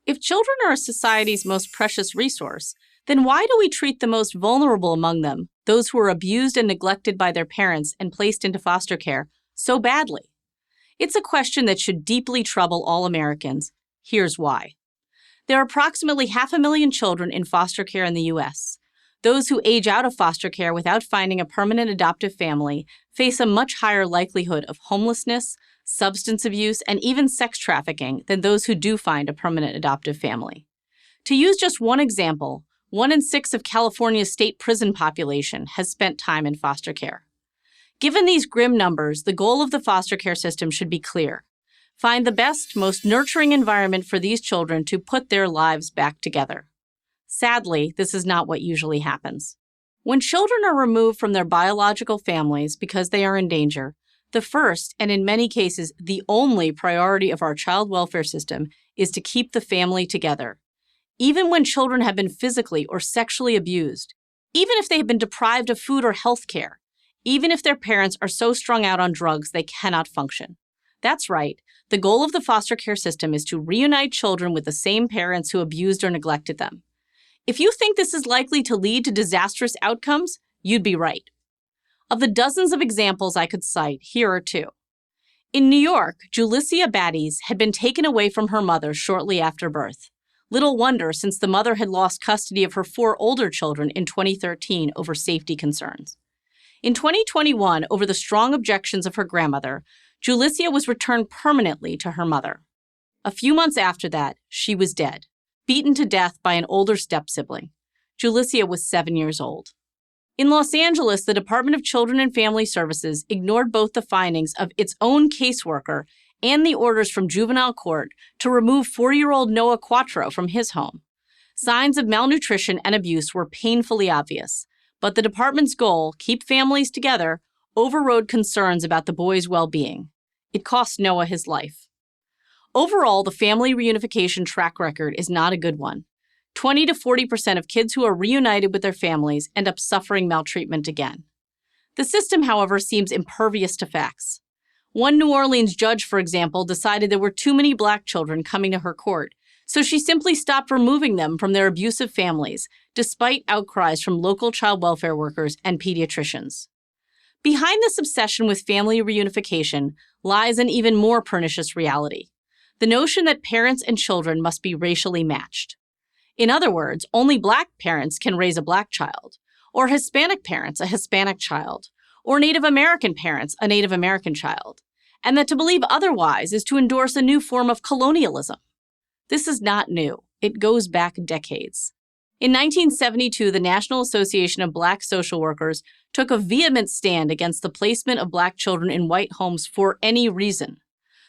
If children are a society's most precious resource, then why do we treat the most vulnerable among them, those who are abused and neglected by their parents and placed into foster care, so badly? It's a question that should deeply trouble all Americans. Here's why. There are approximately 500,000 children in foster care in the U.S. Those who age out of foster care without finding a permanent adoptive family face a much higher likelihood of homelessness, substance abuse, and even sex trafficking than those who do find a permanent adoptive family. To use just one example, 1 in 6 of California's state prison population has spent time in foster care. Given these grim numbers, the goal of the foster care system should be clear. Find the best, most nurturing environment for these children to put their lives back together. Sadly, this is not what usually happens. When children are removed from their biological families because they are in danger, the first, and in many cases, the only priority of our child welfare system is to keep the family together. Even when children have been physically or sexually abused, even if they have been deprived of food or health care, even if their parents are so strung out on drugs they cannot function. That's right, the goal of the foster care system is to reunite children with the same parents who abused or neglected them. If you think this is likely to lead to disastrous outcomes, you'd be right. Of the dozens of examples I could cite, here are 2. In New York, Julicia Baddies had been taken away from her mother shortly after birth. Little wonder, since the mother had lost custody of her 4 older children in 2013 over safety concerns. In 2021, over the strong objections of her grandmother, Julicia was returned permanently to her mother. A few months after that, she was dead, beaten to death by an older step-sibling. Julicia was 7 years old. In Los Angeles, the Department of Children and Family Services ignored both the findings of its own caseworker and the orders from juvenile court to remove 4-year-old Noah Quattro from his home. Signs of malnutrition and abuse were painfully obvious, but the department's goal, keep families together, overrode concerns about the boy's well-being. It cost Noah his life. Overall, the family reunification track record is not a good one. 20 to 40% of kids who are reunited with their families end up suffering maltreatment again. The system, however, seems impervious to facts. One New Orleans judge, for example, decided there were too many Black children coming to her court, so she simply stopped removing them from their abusive families, despite outcries from local child welfare workers and pediatricians. Behind this obsession with family reunification lies an even more pernicious reality: the notion that parents and children must be racially matched. In other words, only Black parents can raise a Black child, or Hispanic parents a Hispanic child, or Native American parents a Native American child, and that to believe otherwise is to endorse a new form of colonialism. This is not new. It goes back decades. In 1972, the National Association of Black Social Workers took a vehement stand against the placement of Black children in white homes for any reason.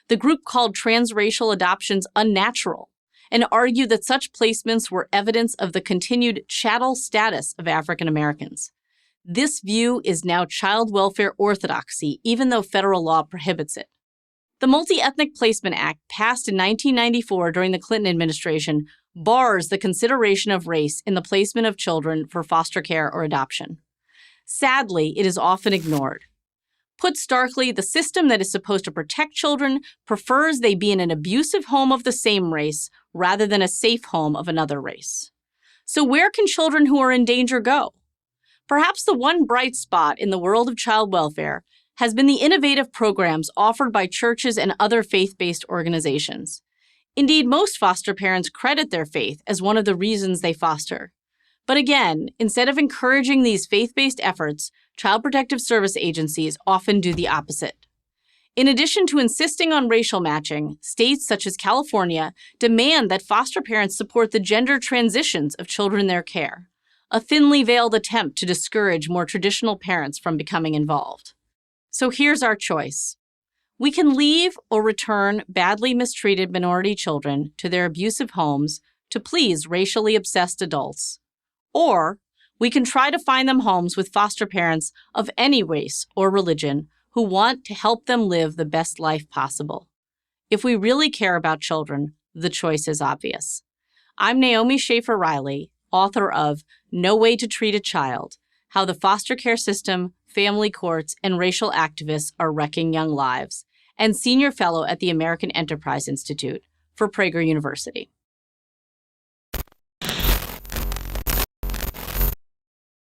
The group called transracial adoptions unnatural and argued that such placements were evidence of the continued chattel status of African Americans. This view is now child welfare orthodoxy, even though federal law prohibits it. The Multi-Ethnic Placement Act, passed in 1994 during the Clinton administration, bars the consideration of race in the placement of children for foster care or adoption. Sadly, it is often ignored. Put starkly, the system that is supposed to protect children prefers they be in an abusive home of the same race rather than a safe home of another race. So where can children who are in danger go? Perhaps the one bright spot in the world of child welfare has been the innovative programs offered by churches and other faith-based organizations. Indeed, most foster parents credit their faith as one of the reasons they foster. But again, instead of encouraging these faith-based efforts, Child Protective Service agencies often do the opposite. In addition to insisting on racial matching, states such as California demand that foster parents support the gender transitions of children in their care, a thinly veiled attempt to discourage more traditional parents from becoming involved. So here's our choice. We can leave or return badly mistreated minority children to their abusive homes to please racially obsessed adults. Or we can try to find them homes with foster parents of any race or religion who want to help them live the best life possible. If we really care about children, the choice is obvious. I'm Naomi Schaefer Riley, author of No Way to Treat a Child: How the Foster Care System, Family Courts, and Racial Activists Are Wrecking Young Lives, and Senior Fellow at the American Enterprise Institute for Prager University.